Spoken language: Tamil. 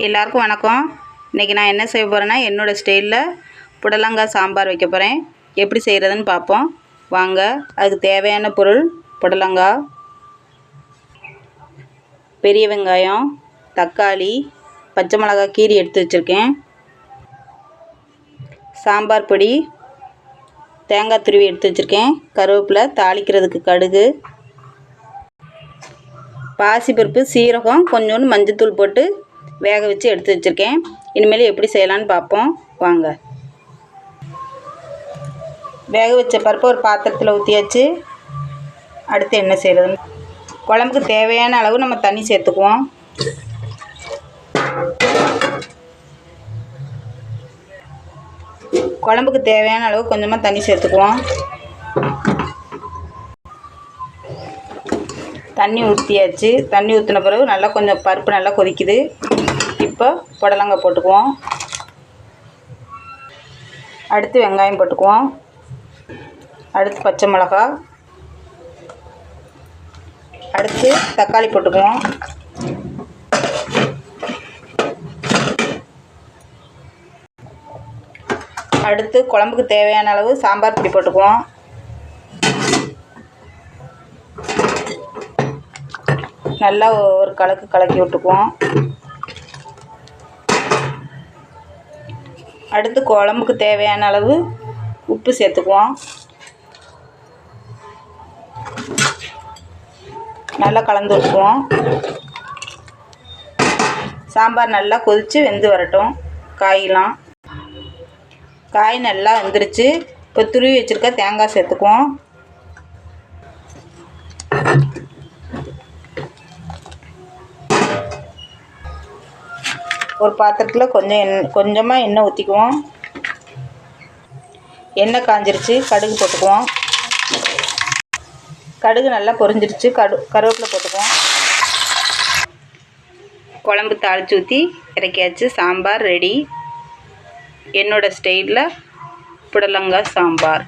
எல்லாருக்கும் வணக்கம். இன்றைக்கி நான் என்ன செய்ய போகிறேன்னா என்னோடய ஸ்டைலில் புடலங்காய் சாம்பார் வைக்க போகிறேன். எப்படி செய்கிறதுன்னு பார்ப்போம் வாங்க. அதுக்கு தேவையான பொருள்: புடலங்காய், பெரிய வெங்காயம், தக்காளி, பச்சை மிளகாய் கீரி எடுத்து வச்சுருக்கேன், சாம்பார் பொடி, தேங்காய் துருவி எடுத்து வச்சுருக்கேன், கருவேப்பிலை, தாளிக்கிறதுக்கு கடுகு, பாசிப்பருப்பு, சீரகம், கொஞ்சோண்டு மஞ்சத்தூள் போட்டு வேக வச்சு எடுத்து வச்சுருக்கேன். இனிமேல் எப்படி செய்யலான்னு பார்ப்போம் வாங்க. வேக வச்ச பருப்பு ஒரு பாத்திரத்தில் ஊற்றியாச்சு. அடுத்து என்ன செய்கிறதுன்னு, குழம்புக்கு தேவையான அளவு நம்ம தண்ணி சேர்த்துக்குவோம். குழம்புக்கு தேவையான அளவு கொஞ்சமாக தண்ணி சேர்த்துக்குவோம். தண்ணி ஊற்றியாச்சு. தண்ணி ஊற்றின பிறகு நல்லா கொஞ்சம் பருப்பு நல்லா கொதிக்குது. இப்போ புடலங்காய் போட்டுக்குவோம். அடுத்து வெங்காயம் போட்டுக்குவோம். அடுத்து பச்சை மிளகாய், அடுத்து தக்காளி போட்டுக்குவோம். அடுத்து குழம்புக்கு தேவையான அளவு சாம்பார் பொடி போட்டுக்குவோம். நல்லா ஒரு கலக்கி விட்டுக்குவோம். அடுத்து குழம்புக்கு தேவையான அளவு உப்பு சேர்த்துக்குவோம். நல்லா கலந்து விட்டுக்குவோம். சாம்பார் நல்லா கொதித்து வெந்து வரட்டும். காய் நல்லா வெந்துருச்சு. இப்போ துருவி வச்சுருக்க தேங்காய் சேர்த்துக்குவோம். ஒரு பாத்திரத்தில் கொஞ்சமாக எண்ணெய் ஊற்றிக்குவோம். எண்ணெய் காஞ்சிருச்சு. கடுகு போட்டுக்குவோம். கடுகு நல்லா பொரிஞ்சிருச்சு. கருவேப்பிலை போட்டுக்குவோம். குழம்பு தாளித்து ஊற்றி இறக்கியாச்சு. சாம்பார் ரெடி. என்னோடய ஸ்டைலில் புடலங்காய் சாம்பார்.